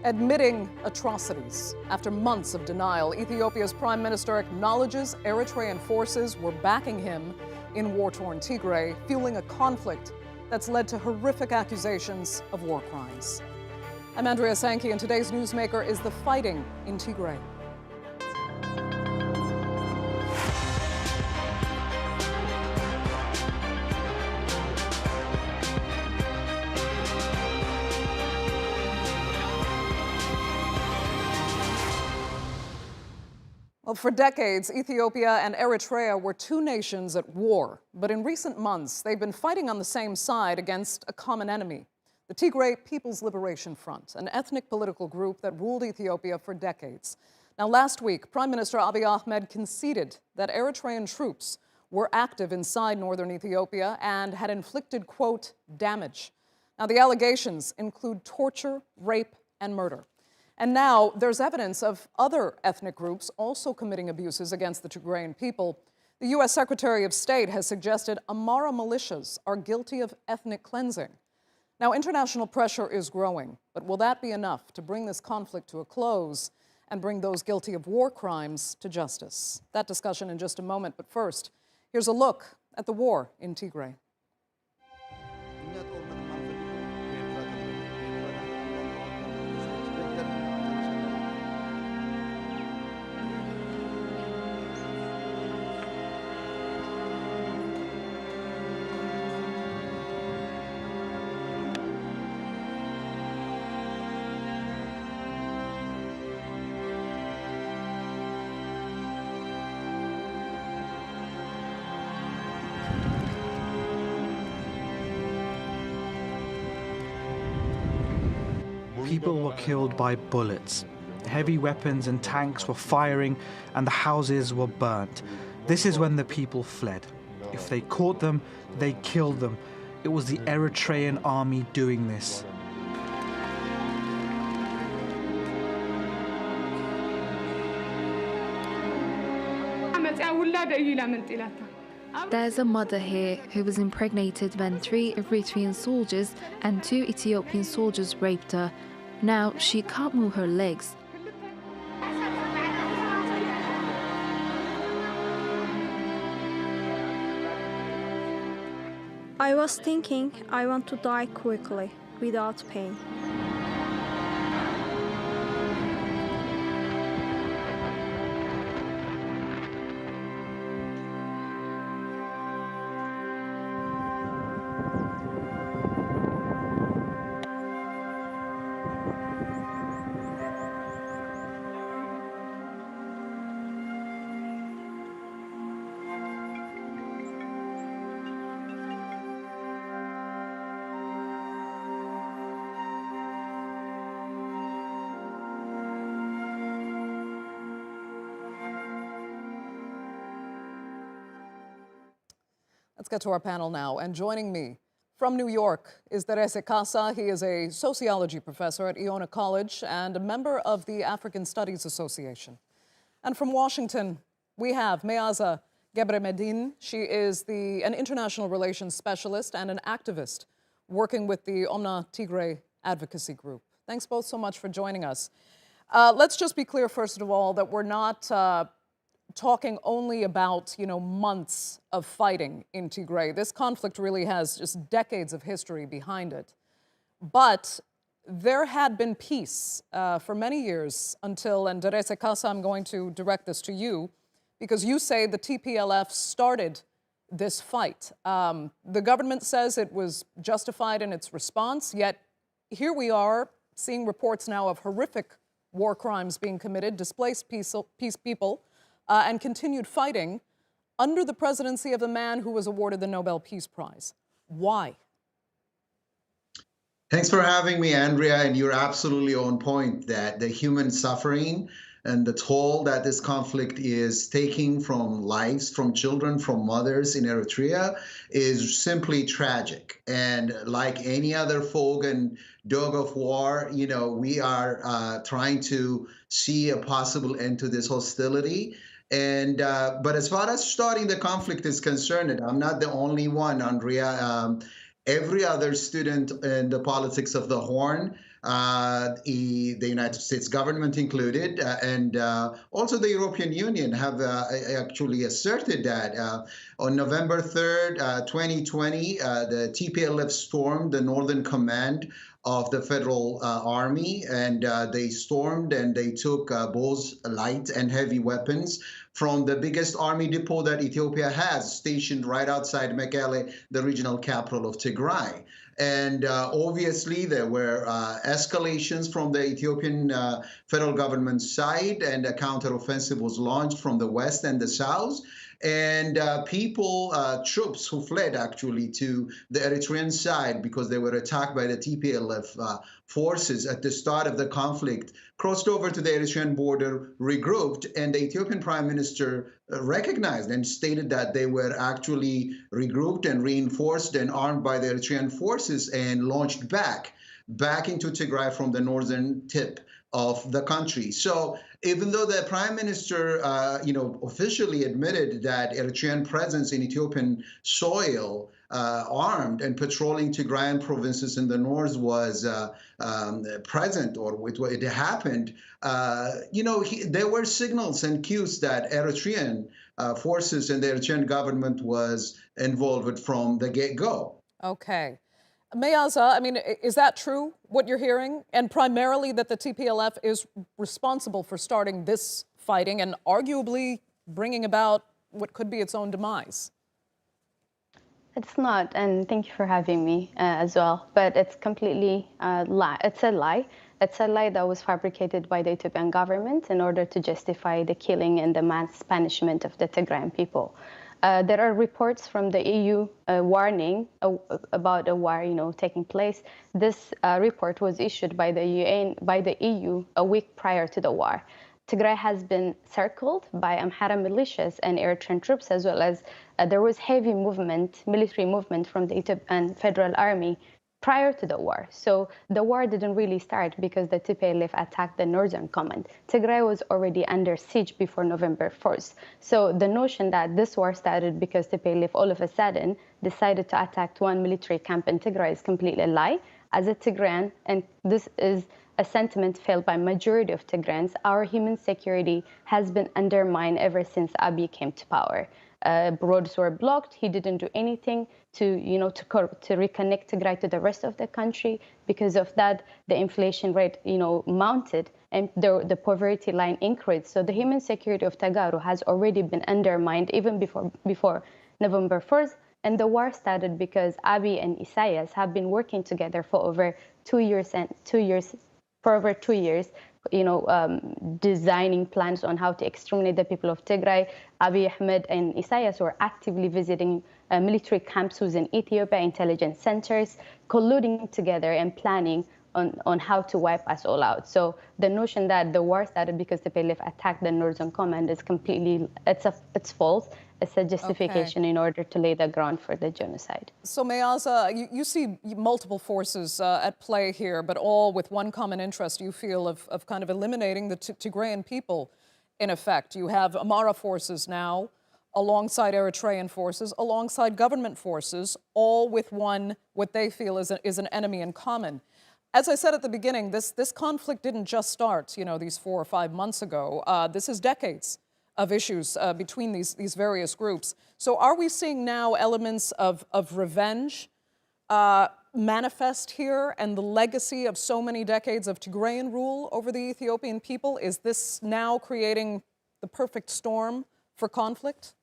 Admitting atrocities. After months of denial, Ethiopia's prime minister acknowledges Eritrean forces were backing him in war-torn Tigray, fueling a conflict that's led to horrific accusations of war crimes. I'm Andrea Sankey, and today's newsmaker is the fighting in Tigray. Well, for decades, Ethiopia and Eritrea were two nations at war. But in recent months, they've been fighting on the same side against a common enemy, the Tigray People's Liberation Front, an ethnic political group that ruled Ethiopia for decades. Now, last week, Prime Minister Abiy Ahmed conceded that Eritrean troops were active inside northern Ethiopia and had inflicted, quote, damage. Now, the allegations include torture, rape, and murder. And now there's evidence of other ethnic groups also committing abuses against the Tigrayan people. The U.S. Secretary of State has suggested Amhara militias are guilty of ethnic cleansing. Now, international pressure is growing, but will that be enough to bring this conflict to a close and bring those guilty of war crimes to justice? That discussion in just a moment, but first, here's a look at the war in Tigray. People were killed by bullets. Heavy weapons and tanks were firing, and the houses were burnt. This is when the people fled. If they caught them, they killed them. It was the Eritrean army doing this. There's a mother here who was impregnated when 3 Eritrean soldiers and 2 Ethiopian soldiers raped her. Now she can't move her legs. I was thinking I want to die quickly, without pain. Let's get to our panel now. And joining me from New York is Derese Kassa. He is a sociology professor at Iona College and a member of the African Studies Association. And from Washington, we have Meaza Gebremedhin. She is an international relations specialist and an activist working with the Omna Tigray Advocacy group. Thanks both so much for joining us. Let's just be clear, first of all, that we're not talking only about, months of fighting in Tigray. This conflict really has just decades of history behind it. But there had been peace for many years until, and Derese Kassa, I'm going to direct this to you, because you say the TPLF started this fight. The government says it was justified in its response, yet here we are seeing reports now of horrific war crimes being committed, displaced peace people, and continued fighting under the presidency of the man who was awarded the Nobel Peace Prize. Why? Thanks for having me, Andrea, and you're absolutely on point that the human suffering and the toll that this conflict is taking from lives, from children, from mothers in Eritrea is simply tragic. And like any other fog and dog of war, we are trying to see a possible end to this hostility. But as far as starting the conflict is concerned, and I'm not the only one, Andrea. Every other student in the politics of the Horn the United States government included, and also the European Union have actually asserted that on November 3rd, 2020, the TPLF stormed the Northern Command of the Federal Army, and they stormed and they took both light and heavy weapons from the biggest army depot that Ethiopia has, stationed right outside Mekelle, the regional capital of Tigray. And obviously, there were escalations from the Ethiopian federal government side, and a counteroffensive was launched from the west and the south. And troops who fled actually to the Eritrean side because they were attacked by the TPLF forces at the start of the conflict, crossed over to the Eritrean border, regrouped, and the Ethiopian prime minister recognized and stated that they were actually regrouped and reinforced and armed by the Eritrean forces and launched back into Tigray from the northern tip of the country. So even though the prime minister, officially admitted that Eritrean presence in Ethiopian soil, armed and patrolling Tigrayan provinces in the north was present, or it happened, there were signals and cues that Eritrean forces and the Eritrean government was involved from the get-go. Okay. Meaza, I mean, is that true, what you're hearing? And primarily that the TPLF is responsible for starting this fighting and arguably bringing about what could be its own demise? It's not, and thank you for having me as well, but it's completely it's a lie. It's a lie that was fabricated by the Ethiopian government in order to justify the killing and the mass punishment of the Tigrayan people. There are reports from the EU warning about a war, taking place. This report was issued by the EU a week prior to the war. Tigray has been circled by Amhara militias and Eritrean troops, as well as there was heavy military movement from the Ethiopian Federal Army prior to the war. So the war didn't really start because the TPLF attacked the Northern Command. Tigray was already under siege before November 1st. So the notion that this war started because TPLF all of a sudden decided to attack one military camp in Tigray is completely a lie. As a Tigrayan, and this is a sentiment felt by majority of Tigrayans, our human security has been undermined ever since Abiy came to power. Roads were blocked. He didn't do anything to reconnect Tigray to the rest of the country. Because of that, the inflation rate, mounted, and the poverty line increased. So the human security of Tagaru has already been undermined even before November 1st. And the war started because Abiy and Isaias have been working together for over 2 years, designing plans on how to exterminate the people of Tigray. Abiy Ahmed and Isaias were actively visiting military camps within Ethiopia, intelligence centers, colluding together and planning on how to wipe us all out. So the notion that the war started because the TPLF attacked the Northern Command is completely, it's false. It's a justification in order to lay the ground for the genocide. So Meaza, you see multiple forces at play here, but all with one common interest, you feel, of kind of eliminating the Tigrayan people, in effect. You have Amhara forces now, alongside Eritrean forces, alongside government forces, all with what they feel is an enemy in common. As I said at the beginning, this conflict didn't just start, these 4 or 5 months ago. This is decades of issues between these various groups. So are we seeing now elements of revenge manifest here, and the legacy of so many decades of Tigrayan rule over the Ethiopian people? Is this now creating the perfect storm for conflict?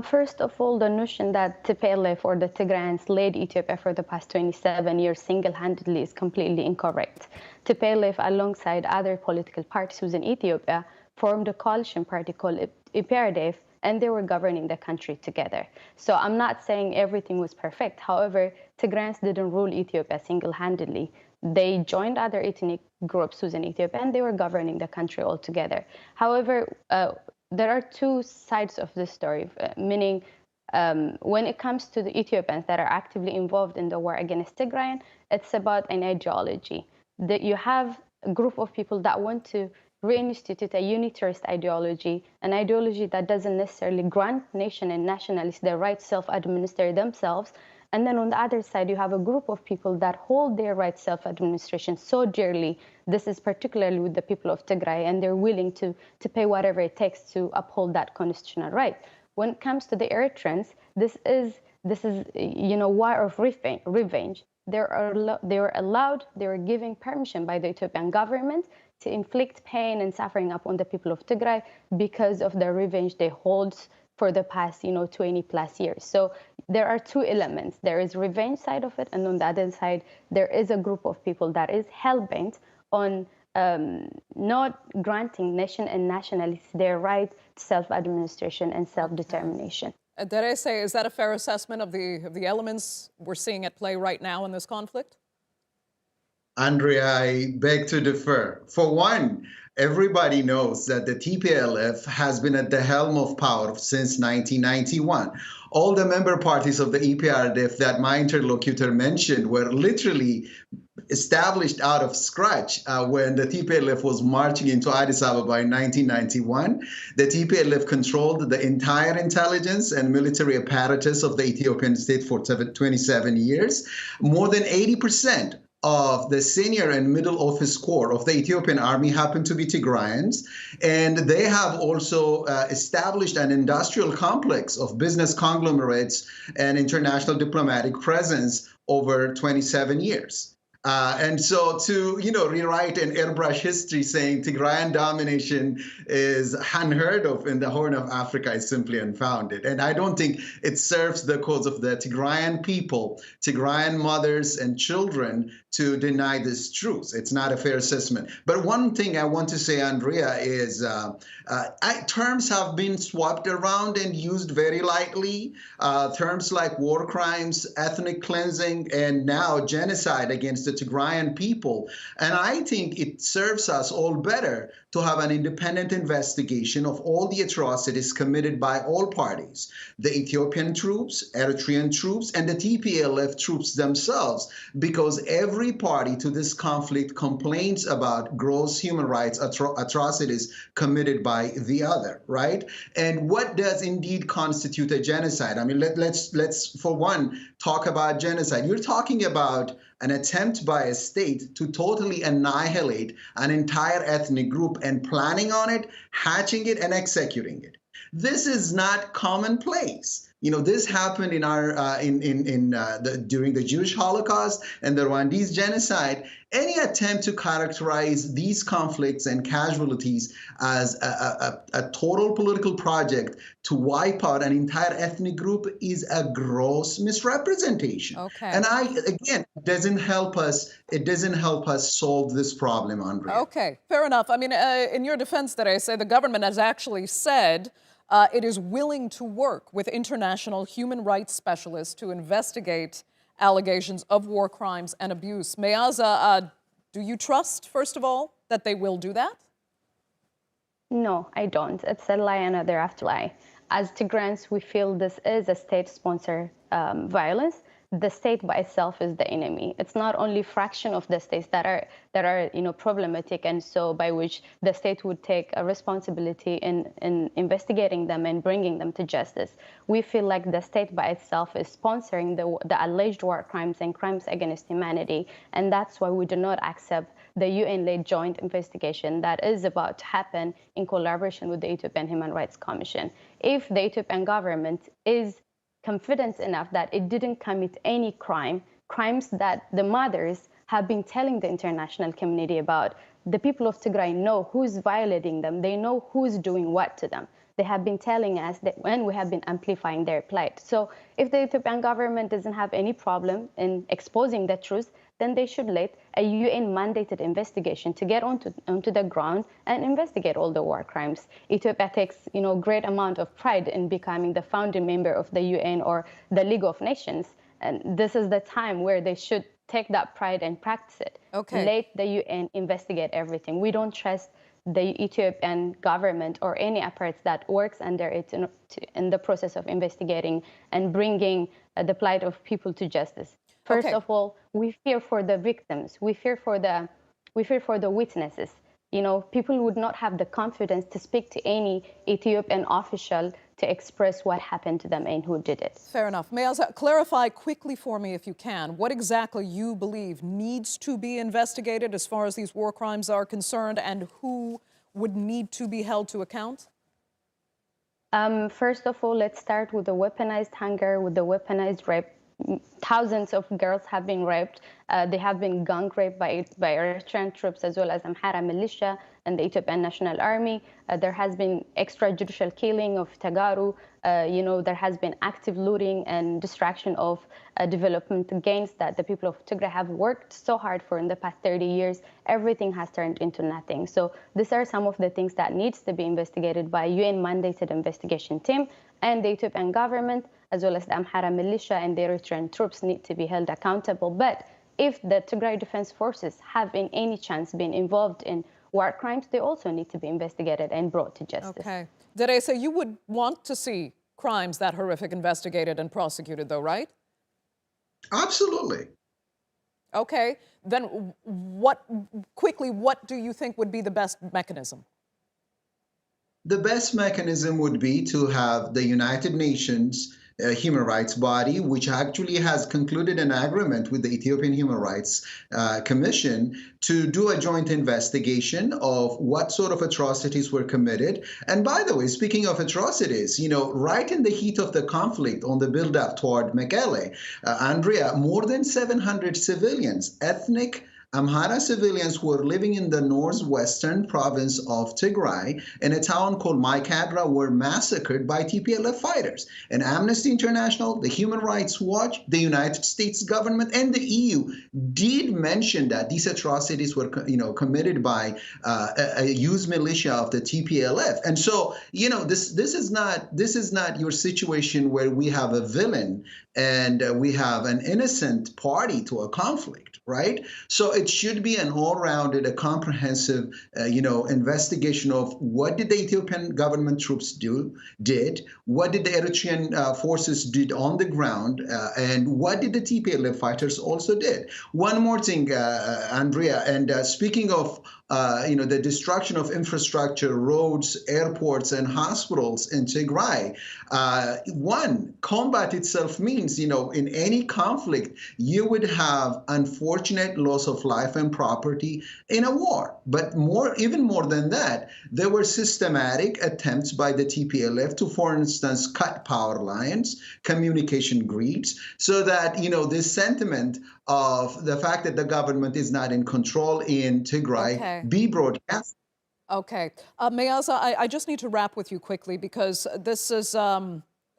First of all, the notion that TPLF or the Tigrayans led Ethiopia for the past 27 years single-handedly is completely incorrect. TPLF, alongside other political parties within Ethiopia, formed a coalition party called EPRDF, and they were governing the country together. So I'm not saying everything was perfect. However, Tigrayans didn't rule Ethiopia single-handedly. They joined other ethnic groups within Ethiopia, and they were governing the country all together. However, there are two sides of this story, meaning when it comes to the Ethiopians that are actively involved in the war against Tigrayan, it's about an ideology. That you have a group of people that want to reinstitute a unitarist ideology, an ideology that doesn't necessarily grant nation and nationalists the right to self-administer themselves, And then on the other side, you have a group of people that hold their right self-administration so dearly. This is particularly with the people of Tigray, and they're willing to pay whatever it takes to uphold that constitutional right. When it comes to the Eritreans, this is war of revenge. They were allowed, they were given permission by the Ethiopian government to inflict pain and suffering upon the people of Tigray because of the revenge they hold for the past 20 plus years. So there are two elements. There is revenge side of it, and on the other side, there is a group of people that is hell-bent on not granting nation and nationalists their right to self-administration and self-determination. Derese, is that a fair assessment of the elements we're seeing at play right now in this conflict? Andrea, I beg to differ. For one, everybody knows that the TPLF has been at the helm of power since 1991. All the member parties of the EPRDF that my interlocutor mentioned were literally established out of scratch when the TPLF was marching into Addis Ababa in 1991. The TPLF controlled the entire intelligence and military apparatus of the Ethiopian state for 27 years. More than 80% of the senior and middle office corps of the Ethiopian army happen to be Tigrayans, and they have also established an industrial complex of business conglomerates and international diplomatic presence over 27 years. And so to, rewrite and airbrush history saying Tigrayan domination is unheard of in the Horn of Africa is simply unfounded. And I don't think it serves the cause of the Tigrayan people, Tigrayan mothers and children to deny this truth. It's not a fair assessment. But one thing I want to say, Andrea, is terms have been swapped around and used very lightly. Terms like war crimes, ethnic cleansing, and now genocide against the Tigrayan people. And I think it serves us all better to have an independent investigation of all the atrocities committed by all parties, the Ethiopian troops, Eritrean troops, and the TPLF troops themselves, because every party to this conflict complains about gross human rights atrocities committed by the other, right? And what does indeed constitute a genocide? I mean, let's for one talk about genocide. You're talking about an attempt by a state to totally annihilate an entire ethnic group and planning on it, hatching it, and executing it. This is not commonplace. This happened in our during the Jewish Holocaust and the Rwandese genocide. Any attempt to characterize these conflicts and casualties as a total political project to wipe out an entire ethnic group is a gross misrepresentation. Okay. And again, it doesn't help us. It doesn't help us solve this problem, Andrea. Okay, fair enough. I mean, in your defense, Derese, the government has actually said it is willing to work with international human rights specialists to investigate allegations of war crimes and abuse. Meaza, do you trust, first of all, that they will do that? No, I don't. It's a lie and another after lie. As Tigrayans, we feel this is a state-sponsored violence. The state by itself is the enemy. It's not only fraction of the states that are problematic, and so by which the state would take a responsibility in investigating them and bringing them to justice. We feel like the state by itself is sponsoring the alleged war crimes and crimes against humanity, and that's why we do not accept the UN-led joint investigation that is about to happen in collaboration with the Ethiopian Human Rights Commission. If the Ethiopian government is confident enough that it didn't commit any crimes that the mothers have been telling the international community about, the people of Tigray know who's violating them. They know who's doing what to them. They have been telling us that, when we have been amplifying their plight. So if the Ethiopian government doesn't have any problem in exposing the truth, then they should let a UN-mandated investigation to get onto the ground and investigate all the war crimes. Ethiopia takes, great amount of pride in becoming the founding member of the UN or the League of Nations, and this is the time where they should take that pride and practice it. Okay. Let the UN investigate everything. We don't trust the Ethiopian government or any apparatus that works under it in the process of investigating and bringing the plight of people to justice. First of all, we fear for the victims. We fear for the witnesses. people would not have the confidence to speak to any Ethiopian official to express what happened to them and who did it. Fair enough. Meaza, clarify quickly for me, if you can, what exactly you believe needs to be investigated as far as these war crimes are concerned, and who would need to be held to account? First of all, let's start with the weaponized hunger, with the weaponized rape. Thousands of girls have been raped. They have been gang raped by Eritrean troops as well as Amhara militia and the Ethiopian National Army. There has been extrajudicial killing of Tagaru. There has been active looting and distraction of development gains that the people of Tigray have worked so hard for in the past 30 years. Everything has turned into nothing. So these are some of the things that needs to be investigated by UN-mandated investigation team, and the Ethiopian government, as well as the Amhara militia and the Eritrean troops, need to be held accountable. But if the Tigray Defense Forces have in any chance been involved in war crimes, they also need to be investigated and brought to justice. Okay. Derese, you would want to see crimes that horrific investigated and prosecuted, though, right? Absolutely. Okay. Then what do you think would be the best mechanism? The best mechanism would be to have the United Nations human rights body, which actually has concluded an agreement with the Ethiopian Human Rights Commission to do a joint investigation of what sort of atrocities were committed. And by the way, speaking of atrocities, right in the heat of the conflict on the build-up toward Mekelle, Andrea, more than 700 civilians, ethnic Amhara civilians who were living in the northwestern province of Tigray in a town called Maikadra were massacred by TPLF fighters. And Amnesty International, the Human Rights Watch, the United States government, and the EU did mention that these atrocities were, committed by a youth militia of the TPLF. And so, this is not your situation where we have a villain and we have an innocent party to a conflict, right? So it should be an all-rounded, a comprehensive, investigation of what did the Ethiopian government troops did, what did the Eritrean forces did on the ground, and what did the TPLF fighters also did. One more thing, Andrea, and speaking of the destruction of infrastructure, roads, airports, and hospitals in Tigray. Combat itself means, in any conflict, you would have unfortunate loss of life and property in a war. But even more than that, there were systematic attempts by the TPLF to, for instance, cut power lines, communication grids, so that, this sentiment of the fact that the government is not in control in Tigray be broadcast. Okay. Meaza, I just need to wrap with you quickly because this is,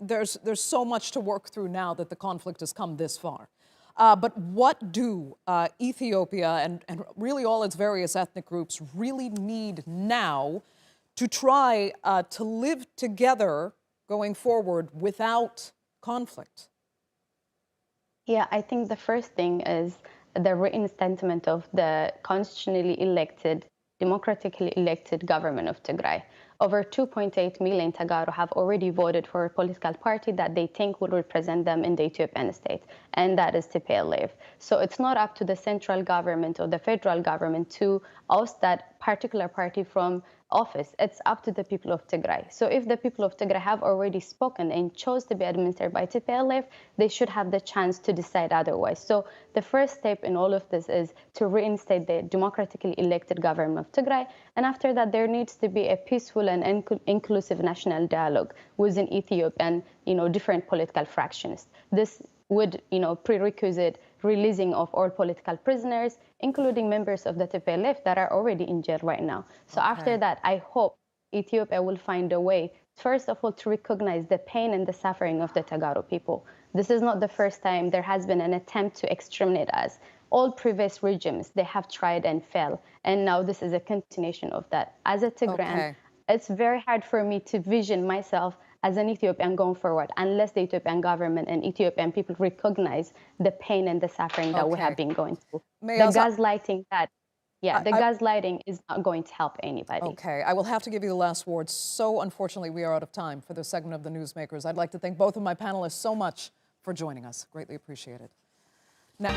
there's so much to work through now that the conflict has come this far. But what do Ethiopia and really all its various ethnic groups really need now to try to live together going forward without conflict? Yeah, I think the first thing is the reinstatement of the constitutionally elected, democratically elected government of Tigray. Over 2.8 million Tagaru have already voted for a political party that they think will represent them in the Ethiopian state, and that is TPLF. So it's not up to the central government or the federal government to oust that particular party from office. It's up to the people of Tigray. So if the people of Tigray have already spoken and chose to be administered by TPLF, they should have the chance to decide otherwise. So the first step in all of this is to reinstate the democratically elected government of Tigray. And after that, there needs to be a peaceful and inclusive national dialogue within Ethiopia and, different political fractions. This would, prerequisite releasing of all political prisoners, including members of the TPLF that are already in jail right now. So after that, I hope Ethiopia will find a way, first of all, to recognize the pain and the suffering of the Tagaru people. This is not the first time there has been an attempt to exterminate us. All previous regimes, they have tried and failed. And now this is a continuation of that. As a Tigrayan, it's very hard for me to vision myself as an Ethiopian going forward, unless the Ethiopian government and Ethiopian people recognize the pain and the suffering that we have been going through. The gaslighting gaslighting is not going to help anybody. Okay, I will have to give you the last word. So unfortunately, we are out of time for this segment of the Newsmakers. I'd like to thank both of my panelists so much for joining us. Greatly appreciated. Now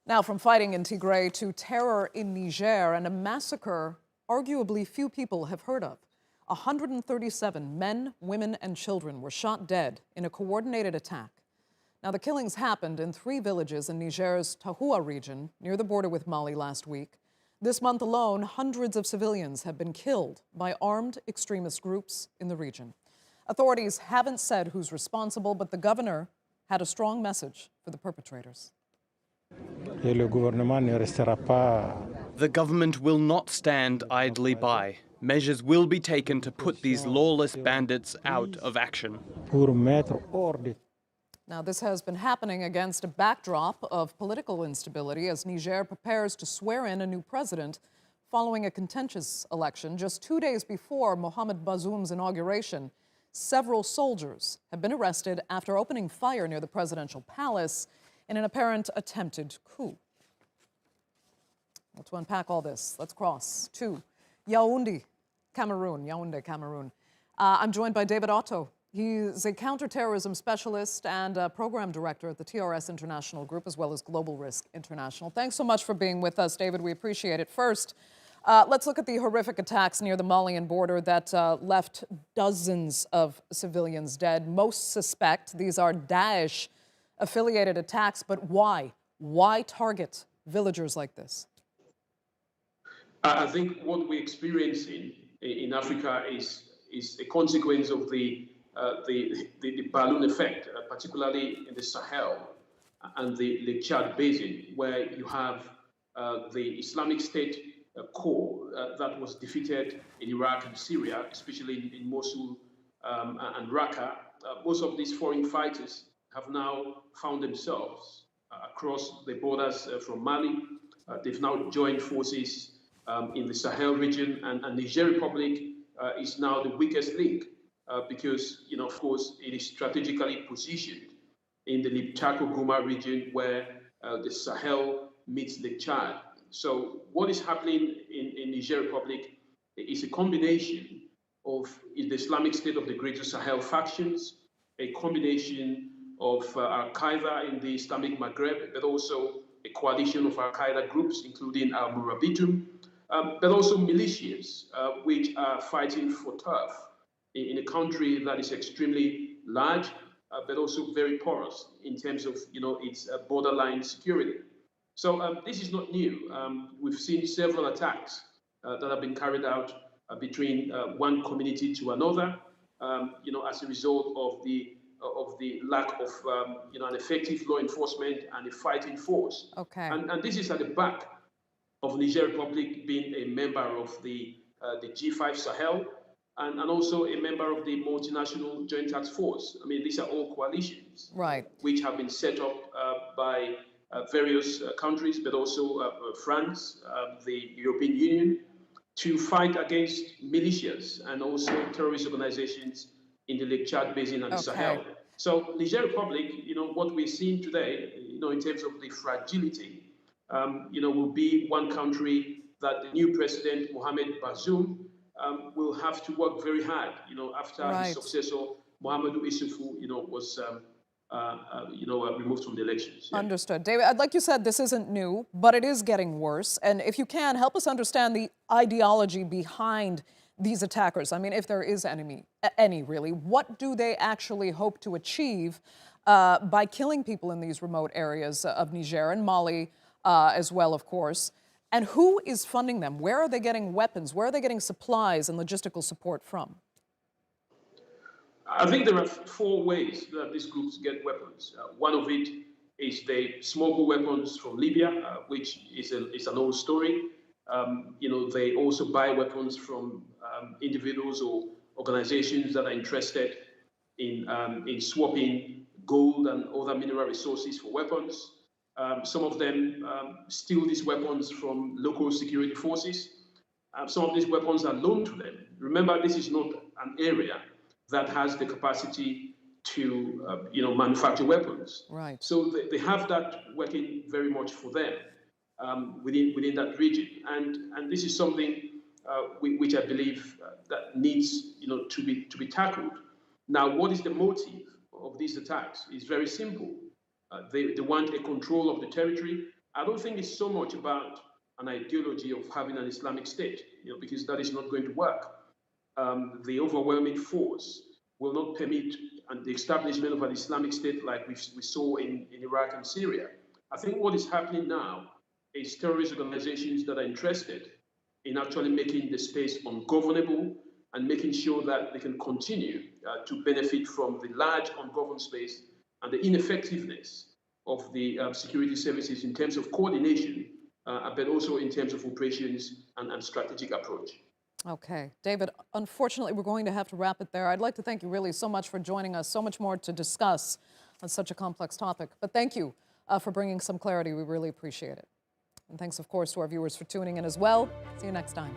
Now, from fighting in Tigray to terror in Niger and a massacre arguably few people have heard of. 137 men, women, and children were shot dead in a coordinated attack. Now, the killings happened in 3 villages in Niger's Tahua region, near the border with Mali last week. This month alone, hundreds of civilians have been killed by armed extremist groups in the region. Authorities haven't said who's responsible, but the governor had a strong message for the perpetrators. The government will not stand idly by. Measures will be taken to put these lawless bandits out of action. Now, this has been happening against a backdrop of political instability as Niger prepares to swear in a new president following a contentious election. Just 2 days before Mohamed Bazoum's inauguration, several soldiers have been arrested after opening fire near the presidential palace in an apparent attempted coup. Well, to unpack all this, let's cross to Yaoundé, Cameroon. I'm joined by David Otto. He's a counterterrorism specialist and a program director at the TRS International Group, as well as Global Risk International. Thanks so much for being with us, David. We appreciate it. First, let's look at the horrific attacks near the Malian border that left dozens of civilians dead. Most suspect these are Daesh-affiliated attacks, but why? Why target villagers like this? I think what we're experiencing in Africa is a consequence of the balloon effect, particularly in the Sahel and the Chad Basin, where you have the Islamic State core that was defeated in Iraq and Syria, especially in Mosul and Raqqa. Most of these foreign fighters have now found themselves across the borders from Mali. They've now joined forces in the Sahel region, and Niger Republic is now the weakest link because, of course, it is strategically positioned in the Liptako-Goma region where the Sahel meets the Chad. So what is happening in Niger Republic is a combination of the Islamic State of the Greater Sahel factions, a combination of Al-Qaeda in the Islamic Maghreb, but also a coalition of Al-Qaeda groups, including Al-Murabitum, but also militias, which are fighting for turf in a country that is extremely large, but also very porous in terms of its borderline security. So this is not new. We've seen several attacks that have been carried out between one community to another, as a result of the lack of an effective law enforcement and a fighting force. Okay. And this is at the back of Niger Republic being a member of the G5 Sahel and also a member of the multinational joint task force. I mean, these are all coalitions, right, which have been set up by various countries, but also France, the European Union, to fight against militias and also terrorist organizations in the Lake Chad Basin and the Sahel. So Niger Republic, what we're seeing today, in terms of the fragility, will be one country that the new president, Mohamed Bazoum, will have to work very hard, after his successor, Mohamedou Issoufou, was removed from the elections. Yeah. Understood. David, like you said, this isn't new, but it is getting worse. And if you can, help us understand the ideology behind these attackers. I mean, if there is any really, what do they actually hope to achieve by killing people in these remote areas of Niger and Mali as well, of course? And who is funding them? Where are they getting weapons? Where are they getting supplies and logistical support from? I think there are 4 ways that these groups get weapons. One of it is they smuggle weapons from Libya, which is an old story. They also buy weapons from individuals or organizations that are interested in swapping gold and other mineral resources for weapons. Some of them steal these weapons from local security forces. Some of these weapons are loaned to them. Remember, this is not an area that has the capacity to, manufacture weapons. Right. So they have that working very much for them within that region, and this is something which I believe that needs, to be tackled. Now, what is the motive of these attacks? It's very simple. They want a control of the territory. I don't think it's so much about an ideology of having an Islamic state, because that is not going to work. The overwhelming force will not permit the establishment of an Islamic state like we saw in Iraq and Syria. I think what is happening now is terrorist organizations that are interested in actually making the space ungovernable and making sure that they can continue to benefit from the large ungoverned space and the ineffectiveness of the security services in terms of coordination, but also in terms of operations and strategic approach. Okay, David, unfortunately, we're going to have to wrap it there. I'd like to thank you really so much for joining us, so much more to discuss on such a complex topic. But thank you for bringing some clarity. We really appreciate it. And thanks, of course, to our viewers for tuning in as well. See you next time.